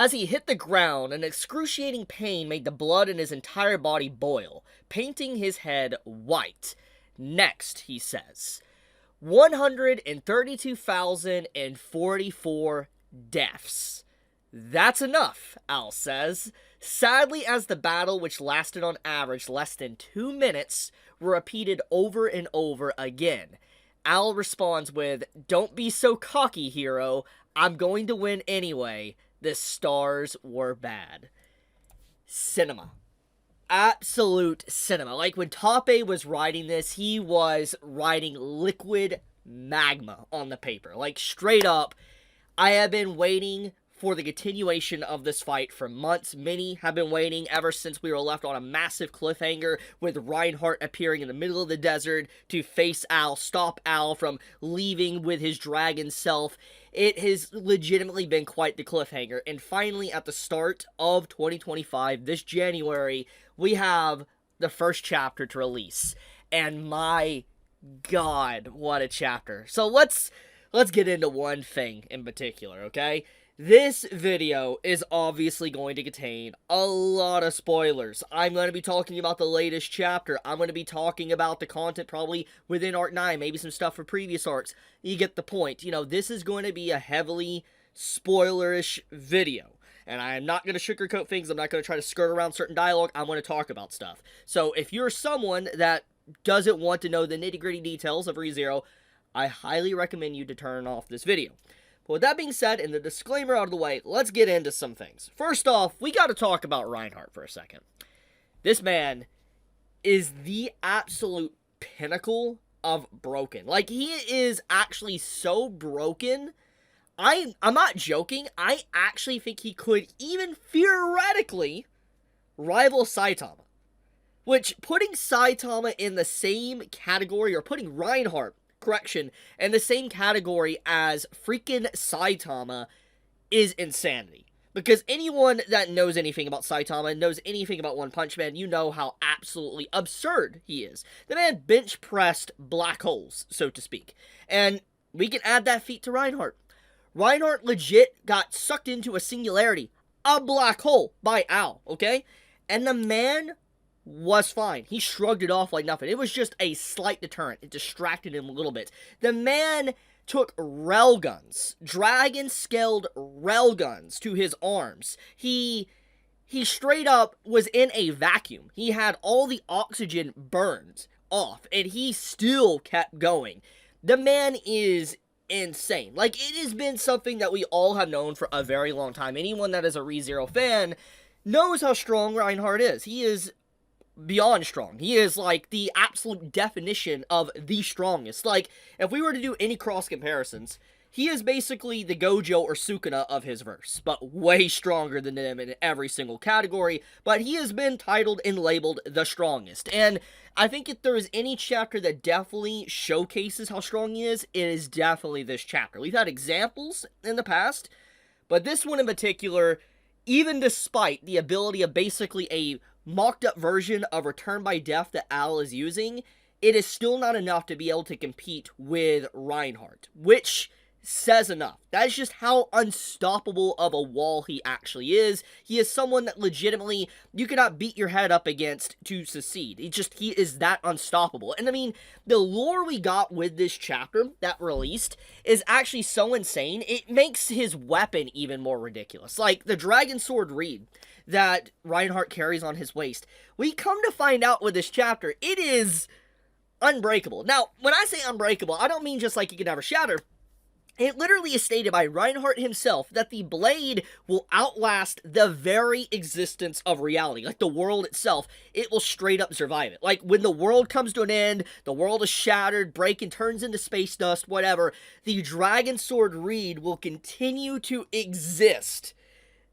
As he hit the ground, an excruciating pain made the blood in his entire body boil, painting his head white. Next, he says, 132,044 deaths. That's enough, Al says. Sadly, as the battle, which lasted on average less than 2 minutes, were repeated over and over again. Al responds with, "Don't be so cocky, hero. I'm going to win anyway. The stars were bad." Cinema. Absolute cinema. Like, when Tappei was writing this, he was writing liquid magma on the paper. Like, straight up, I have been waiting for the continuation of this fight for months. Many have been waiting ever since we were left on a massive cliffhanger with Reinhardt appearing in the middle of the desert to face Al, stop Al from leaving with his dragon self. It has legitimately been quite the cliffhanger. And finally, at the start of 2025, this January, we have the first chapter to release. And my God, what a chapter. So let's get into one thing in particular, okay? This video is obviously going to contain a lot of spoilers. I'm going to be talking about the latest chapter. I'm going to be talking about the content probably within Arc 9, maybe some stuff for previous arcs. You get the point. You know, this is going to be a heavily spoilerish video. And I'm not going to sugarcoat things. I'm not going to try to skirt around certain dialogue. I'm going to talk about stuff. So if you're someone that doesn't want to know the nitty-gritty details of ReZero, I highly recommend you to turn off this video. But with that being said, and the disclaimer out of the way, let's get into some things. First off, we got to talk about Reinhardt for a second. This man is the absolute pinnacle of broken. Like, he is actually so broken. I'm not joking. I actually think he could even theoretically rival Saitama. Which, putting Saitama in the same category, or putting Reinhardt, in the same category as freaking Saitama is insanity. Because anyone that knows anything about Saitama, knows anything about One Punch Man, you know how absolutely absurd he is. The man bench-pressed black holes, so to speak. And we can add that feat to Reinhardt. Reinhardt legit got sucked into a singularity, a black hole, by Al, okay? And the man was fine. He shrugged it off like nothing. It was just a slight deterrent. It distracted him a little bit. The man took railguns, dragon-scaled railguns to his arms. He straight up was in a vacuum. He had all the oxygen burned off, and he still kept going. The man is insane. Like, it has been something that we all have known for a very long time. Anyone that is a ReZero fan knows how strong Reinhardt is. He is beyond strong. He is like the absolute definition of the strongest. Like, if we were to do any cross comparisons, he is basically the Gojo or Sukuna of his verse, but way stronger than them in every single category. But he has been titled and labeled the strongest. And I think if there is any chapter that definitely showcases how strong he is, it is definitely this chapter. We've had examples in the past, but this one in particular, even despite the ability of basically a mocked up version of Return by Death that Al is using, it is still not enough to be able to compete with Reinhardt, which says enough. That is just how unstoppable of a wall he actually is. He is someone that legitimately you cannot beat your head up against to succeed. He is that unstoppable. And I mean, the lore we got with this chapter that released is actually so insane. It makes his weapon even more ridiculous. Like the Dragon Sword Reed that Reinhardt carries on his waist. We come to find out with this chapter, it is unbreakable. Now, when I say unbreakable, I don't mean just like you can never shatter. It literally is stated by Reinhardt himself that the blade will outlast the very existence of reality. Like the world itself, it will straight up survive it. Like when the world comes to an end, the world is shattered, breaking, turns into space dust, whatever, the Dragon Sword Reed will continue to exist.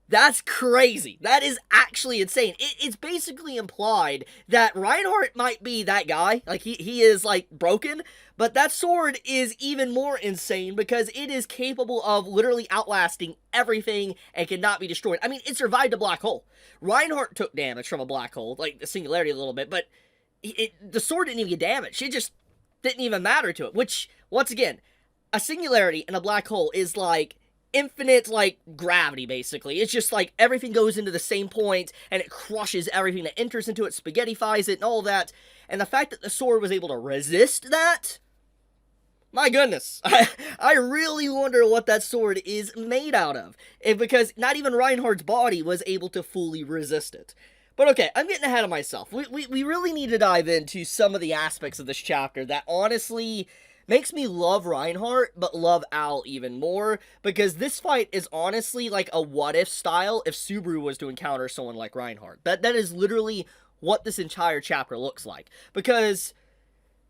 That's crazy. That is actually insane. It's basically implied that Reinhardt might be that guy. Like, he is, like, broken. But that sword is even more insane because it is capable of literally outlasting everything and cannot be destroyed. I mean, it survived a black hole. Reinhardt took damage from a black hole, like the singularity a little bit, but the sword didn't even get damaged. It just didn't even matter to it, which, once again, a singularity and a black hole is like infinite, like, gravity, basically. It's just, like, everything goes into the same point, and it crushes everything that enters into it, spaghettifies it, and all that. And the fact that the sword was able to resist that, my goodness, I really wonder what that sword is made out of. Because not even Reinhardt's body was able to fully resist it. But okay, I'm getting ahead of myself. We really need to dive into some of the aspects of this chapter that honestly makes me love Reinhardt, but love Al even more. Because this fight is honestly like a what-if style if Subaru was to encounter someone like Reinhardt. That is literally what this entire chapter looks like. Because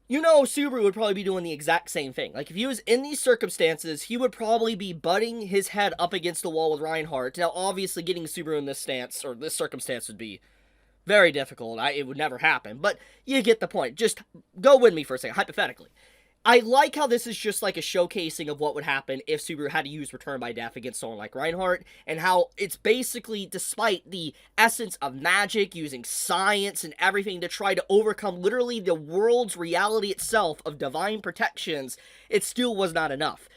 you know Subaru would probably be doing the exact same thing. Like, if he was in these circumstances, he would probably be butting his head up against the wall with Reinhardt. Now, obviously, getting Subaru in this stance, or this circumstance, would be very difficult. It would never happen. But you get the point. Just go with me for a second, hypothetically. I like how this is just like a showcasing of what would happen if Subaru had to use Return by Death against someone like Reinhardt, and how it's basically, despite the essence of magic, using science and everything to try to overcome literally the world's reality itself of divine protections, it still was not enough.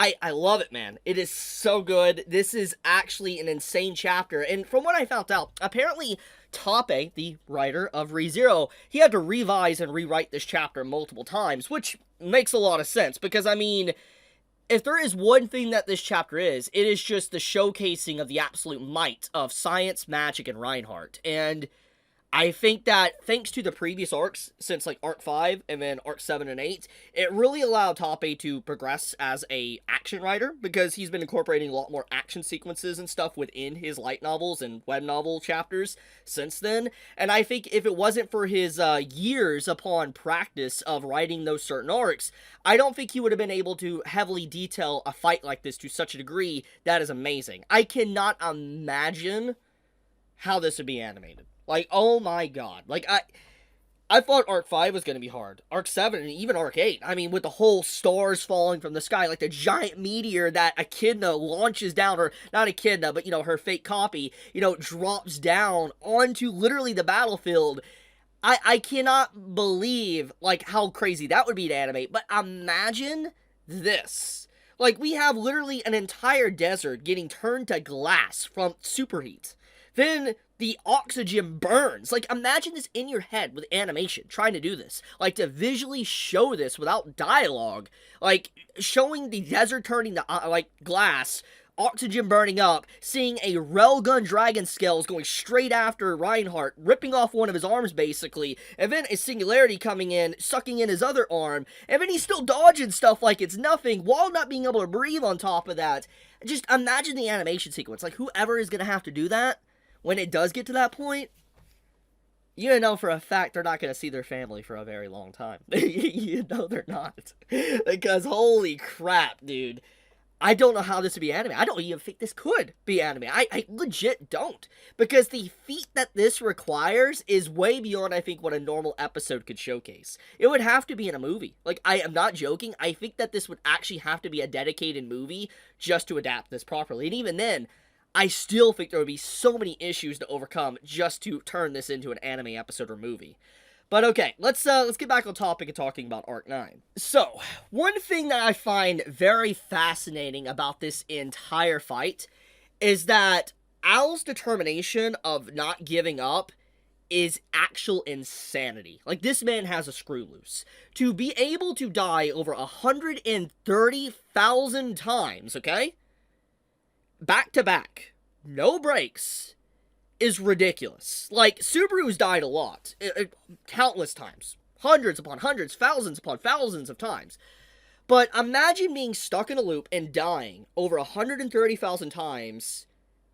I love it, man. It is so good. This is actually an insane chapter, and from what I found out, apparently Tappei, the writer of ReZero, he had to revise and rewrite this chapter multiple times, which makes a lot of sense, because, I mean, if there is one thing that this chapter is, it is just the showcasing of the absolute might of science, magic, and Reinhardt, and I think that thanks to the previous arcs, since like arc 5 and then arc 7 and 8, it really allowed Tappei to progress as a action writer, because he's been incorporating a lot more action sequences and stuff within his light novels and web novel chapters since then. And I think if it wasn't for his years upon practice of writing those certain arcs, I don't think he would have been able to heavily detail a fight like this to such a degree that is amazing. I cannot imagine how this would be animated. Like, oh my god. Like, I thought Arc 5 was going to be hard. Arc 7 and even Arc 8. I mean, with the whole stars falling from the sky, like the giant meteor that Echidna launches down, or not Echidna, but, you know, her fake copy, you know, drops down onto literally the battlefield. I cannot believe, like, how crazy that would be to animate. But imagine this. Like, we have literally an entire desert getting turned to glass from superheat. Then the oxygen burns. Like, imagine this in your head with animation, trying to do this. Like, to visually show this without dialogue. Like, showing the desert turning to, like, glass, oxygen burning up, seeing a railgun dragon scales going straight after Reinhardt, ripping off one of his arms, basically, and then a singularity coming in, sucking in his other arm, and then he's still dodging stuff like it's nothing, while not being able to breathe on top of that. Just imagine the animation sequence. Like, whoever is going to have to do that, when it does get to that point, you know for a fact they're not going to see their family for a very long time. You know they're not. Because holy crap, dude. I don't know how this would be anime. I don't even think this could be anime. I legit don't. Because the feat that this requires is way beyond, I think, what a normal episode could showcase. It would have to be in a movie. Like, I am not joking. I think that this would actually have to be a dedicated movie just to adapt this properly. And even then, I still think there would be so many issues to overcome just to turn this into an anime episode or movie. But okay, let's get back on topic and talking about Arc 9. So, one thing that I find very fascinating about this entire fight is that Al's determination of not giving up is actual insanity. Like, this man has a screw loose. To be able to die over 130,000 times, okay? Back to back, no breaks, is ridiculous. Like, Subaru's died a lot, countless times, hundreds upon hundreds, thousands upon thousands of times. But imagine being stuck in a loop and dying over 130,000 times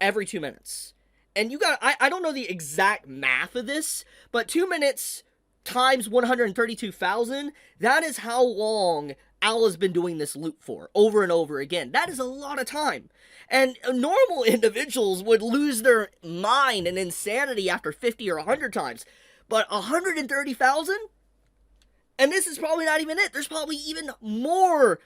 every 2 minutes. And you got, I don't know the exact math of this, but 2 minutes times 132,000, that is how long Al has been doing this loop for, over and over again. That is a lot of time. And normal individuals would lose their mind and insanity after 50 or 100 times. But 130,000? And this is probably not even it. There's probably even more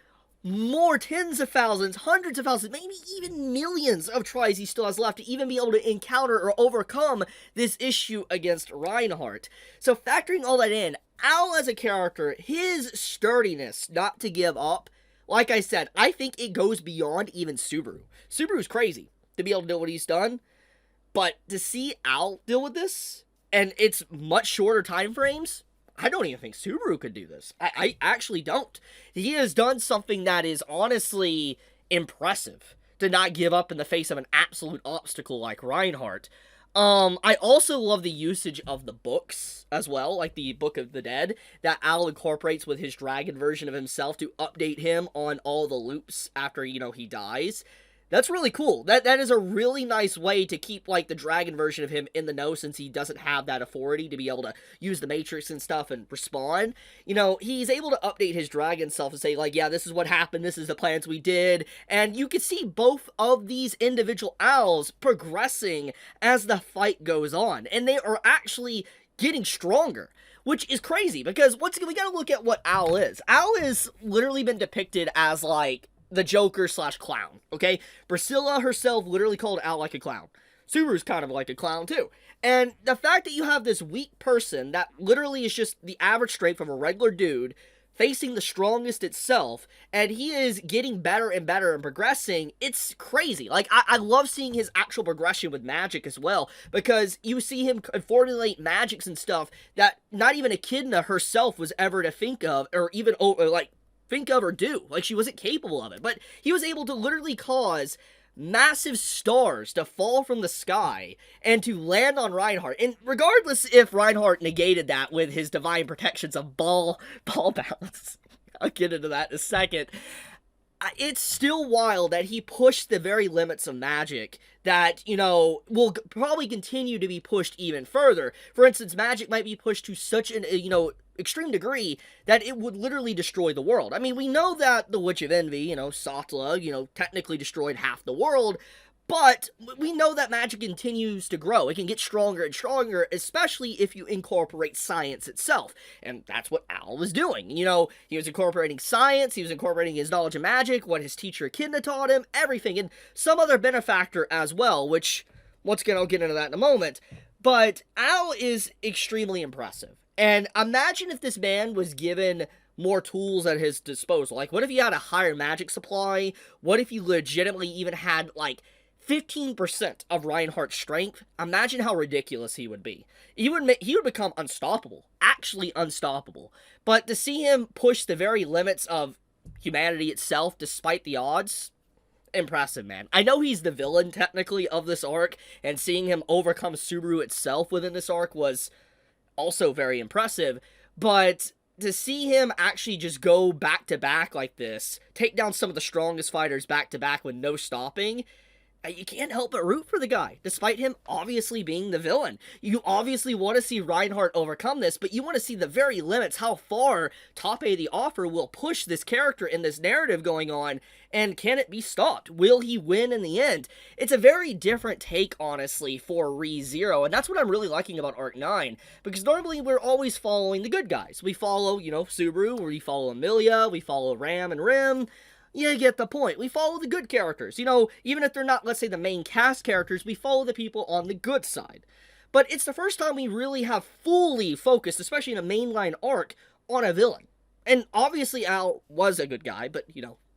tens of thousands, hundreds of thousands, maybe even millions of tries he still has left to even be able to encounter or overcome this issue against Reinhardt. So factoring all that in, Al as a character, his sturdiness not to give up, like I said, I think it goes beyond even Subaru. Subaru's crazy to be able to do what he's done, but to see Al deal with this, and it's much shorter time frames, I don't even think Subaru could do this. I actually don't. He has done something that is honestly impressive, to not give up in the face of an absolute obstacle like Reinhardt. I also love the usage of the books as well, like the Book of the Dead, that Al incorporates with his dragon version of himself to update him on all the loops after, he dies. That's really cool. That is a really nice way to keep, like, the dragon version of him in the know, since he doesn't have that authority to be able to use the Matrix and stuff and respond. He's able to update his dragon self and say, like, yeah, this is what happened, this is the plans we did, and you can see both of these individual Als progressing as the fight goes on, and they are actually getting stronger. Which is crazy, because once again, we gotta look at what Al is. Al has literally been depicted as, like, the Joker / clown, okay? Priscilla herself literally called Al like a clown. Subaru's kind of like a clown, too. And the fact that you have this weak person that literally is just the average strength from a regular dude facing the strongest itself, and he is getting better and better and progressing, it's crazy. Like, I love seeing his actual progression with magic as well, because you see him formulate magics and stuff that not even Echidna herself was ever to think of, or even, think of or do. Like, she wasn't capable of it. But he was able to literally cause massive stars to fall from the sky and to land on Reinhardt. And regardless if Reinhardt negated that with his divine protections of ball balance, I'll get into that in a second. It's still wild that he pushed the very limits of magic that, will probably continue to be pushed even further. For instance, magic might be pushed to such an, extreme degree that it would literally destroy the world. I mean, we know that the Witch of Envy, Satla, technically destroyed half the world, but we know that magic continues to grow. It can get stronger and stronger, especially if you incorporate science itself. And that's what Al was doing. He was incorporating science, he was incorporating his knowledge of magic, what his teacher Echidna taught him, everything, and some other benefactor as well, which, once again, I'll get into that in a moment. But Al is extremely impressive. And imagine if this man was given more tools at his disposal. Like, what if he had a higher magic supply? What if he legitimately even had, 15% of Reinhardt's strength? Imagine how ridiculous he would be. He would become unstoppable. Actually unstoppable. But to see him push the very limits of humanity itself, despite the odds, impressive, man. I know he's the villain, technically, of this arc, and seeing him overcome Subaru itself within this arc was also very impressive, but to see him actually just go back-to-back like this, take down some of the strongest fighters back-to-back with no stopping, you can't help but root for the guy, despite him obviously being the villain. You obviously want to see Reinhardt overcome this, but you want to see the very limits, how far Tappei the Author will push this character in this narrative going on, and can it be stopped? Will he win in the end? It's a very different take, honestly, for ReZero, and that's what I'm really liking about Arc 9, because normally we're always following the good guys. We follow, Subaru, we follow Emilia, we follow Ram and Rim. You get the point. We follow the good characters. Even if they're not, let's say, the main cast characters, we follow the people on the good side. But it's the first time we really have fully focused, especially in a mainline arc, on a villain. And obviously Al was a good guy, but,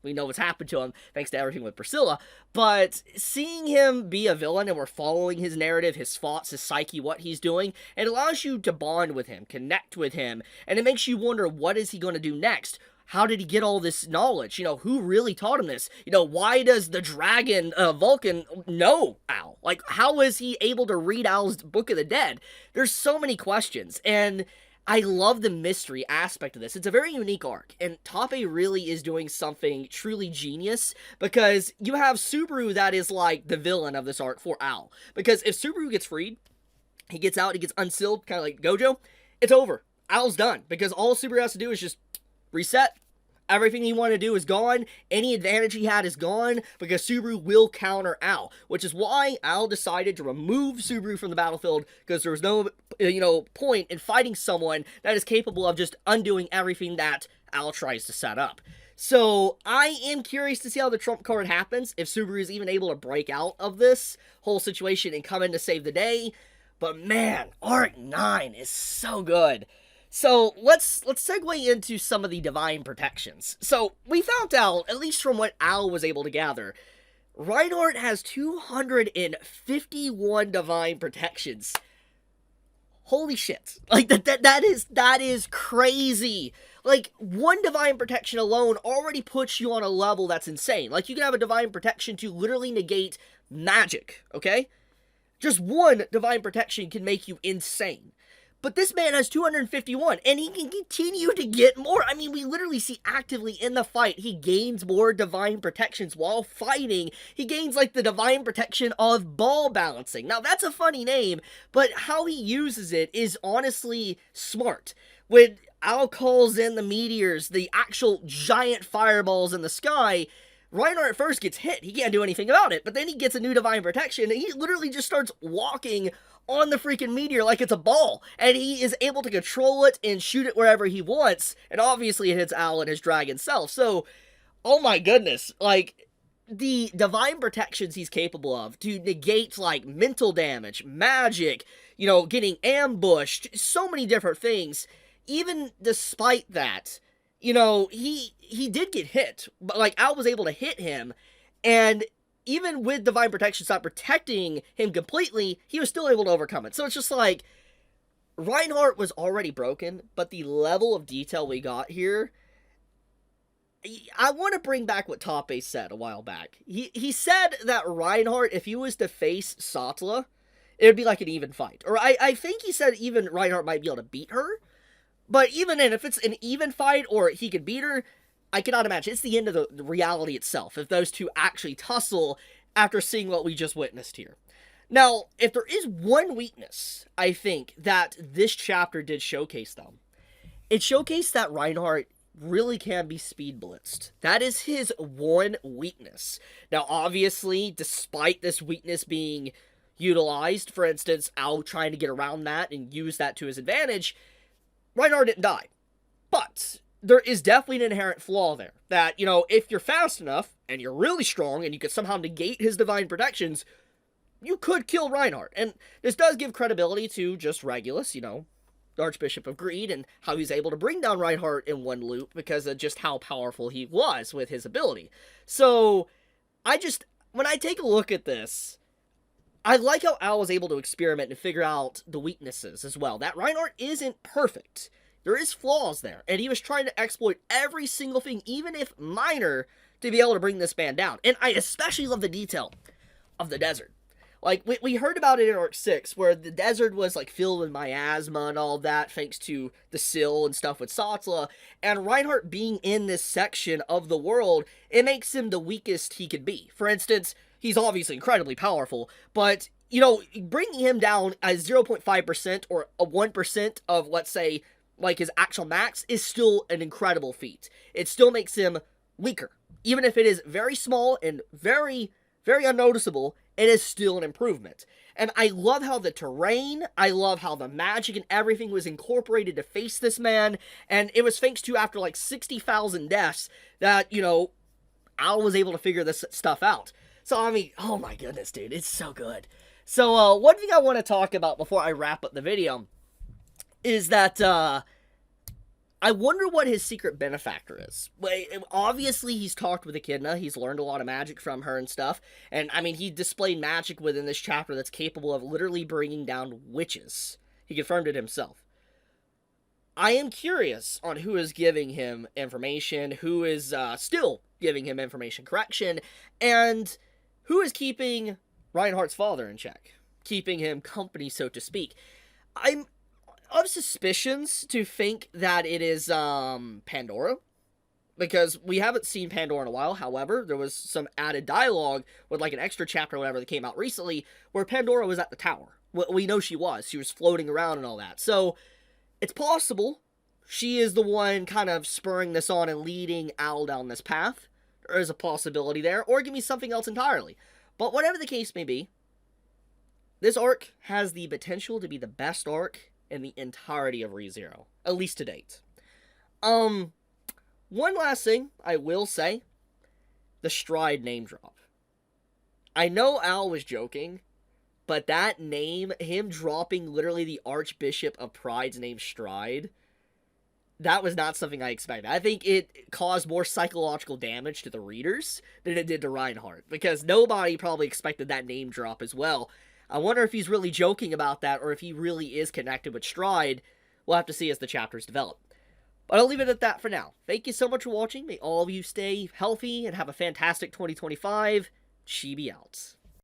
we know what's happened to him thanks to everything with Priscilla. But seeing him be a villain and we're following his narrative, his thoughts, his psyche, what he's doing, it allows you to bond with him, connect with him, and it makes you wonder, what is he going to do next? How did he get all this knowledge? Who really taught him this? Why does the dragon, Vulcan, know Al? How is he able to read Al's Book of the Dead? There's so many questions, and I love the mystery aspect of this. It's a very unique arc, and Tappei really is doing something truly genius, because you have Subaru that is like the villain of this arc for Al. Because if Subaru gets freed, he gets out, he gets unsealed, kind of like Gojo, it's over. Al's done, because all Subaru has to do is just reset. Everything he wanted to do is gone. Any advantage he had is gone, because Subaru will counter Al, which is why Al decided to remove Subaru from the battlefield, because there was no, point in fighting someone that is capable of just undoing everything that Al tries to set up. So I am curious to see how the trump card happens, if Subaru is even able to break out of this whole situation and come in to save the day. But man, Arc 9 is so good. So let's segue into some of the divine protections. So we found out, at least from what Al was able to gather, Reinhardt has 251 divine protections. Holy shit. Like, that is crazy. Like, one divine protection alone already puts you on a level that's insane. Like, you can have a divine protection to literally negate magic, okay? Just one divine protection can make you insane. But this man has 251, and he can continue to get more. I mean, we literally see actively in the fight, he gains more divine protections while fighting. He gains, like, the divine protection of ball balancing. Now, that's a funny name, but how he uses it is honestly smart. When Al calls in the meteors, the actual giant fireballs in the sky, Reinhardt at first gets hit. He can't do anything about it, but then he gets a new divine protection, and he literally just starts walking on the freaking meteor like it's a ball, and he is able to control it and shoot it wherever he wants, and obviously it hits Al and his dragon self. So, oh my goodness, like, the divine protections he's capable of to negate, like, mental damage, magic, you know, getting ambushed, so many different things. Even despite that, you know, he did get hit, but, like, Al was able to hit him, and even with divine protection not protecting him completely, he was still able to overcome it. So it's just like, Reinhardt was already broken, but the level of detail we got here, I want to bring back what Tappei said a while back. He said that Reinhardt, if he was to face Saitama, it would be like an even fight. Or I think he said even Reinhardt might be able to beat her, but even then, if it's an even fight or he could beat her, I cannot imagine. It's the end of the reality itself if those two actually tussle after seeing what we just witnessed here. Now, if there is one weakness, I think, that this chapter did showcase, though, it showcased that Reinhardt really can be speed blitzed. That is his one weakness. Now, obviously, despite this weakness being utilized, for instance, Al trying to get around that and use that to his advantage, Reinhardt didn't die. But there is definitely an inherent flaw there. That, you know, if you're fast enough, and you're really strong, and you could somehow negate his divine protections, you could kill Reinhardt. And this does give credibility to just Regulus, you know, the Archbishop of Greed, and how he's able to bring down Reinhardt in one loop, because of just how powerful he was with his ability. So, when I take a look at this, I like how Al was able to experiment and figure out the weaknesses as well. That Reinhardt isn't perfect. There is flaws there, and he was trying to exploit every single thing, even if minor, to be able to bring this man down. And I especially love the detail of the desert. Like, we heard about it in Arc 6, where the desert was, like, filled with miasma and all that, thanks to the Sill and stuff with Saitama, and Reinhardt being in this section of the world, it makes him the weakest he could be. For instance, he's obviously incredibly powerful, but, you know, bringing him down at 0.5% or a 1% of, let's say, like, his actual max is still an incredible feat. It still makes him weaker. Even if it is very small and very, very unnoticeable, it is still an improvement. And I love how the terrain, I love how the magic and everything was incorporated to face this man, and it was thanks to, after like 60,000 deaths, that, you know, Al was able to figure this stuff out. So, I mean, oh my goodness, dude, it's so good. So, one thing I want to talk about before I wrap up the video is that, I wonder what his secret benefactor is. Obviously, he's talked with Echidna. He's learned a lot of magic from her and stuff. And, I mean, he displayed magic within this chapter that's capable of literally bringing down witches. He confirmed it himself. I am curious on who is giving him information, who is still giving him information correction, and who is keeping Reinhardt's father in check. Keeping him company, so to speak. I'm of suspicions to think that it is Pandora, because we haven't seen Pandora in a while. However, there was some added dialogue with like an extra chapter or whatever that came out recently where Pandora was at the tower. We know she was floating around and all that. So it's possible she is the one kind of spurring this on and leading Al down this path. There is a possibility there, or give me something else entirely. But whatever the case may be, this arc has the potential to be the best arc in the entirety of ReZero, at least to date. One last thing I will say, the Stride name drop. I know Al was joking, but that name, him dropping literally the Archbishop of Pride's name Stride, That was not something I expected. I think it caused more psychological damage to the readers than it did to Reinhardt, because nobody probably expected that name drop as well. I wonder if he's really joking about that, or if he really is connected with Stride. We'll have to see as the chapters develop. But I'll leave it at that for now. Thank you so much for watching. May all of you stay healthy and have a fantastic 2025. Chibi out.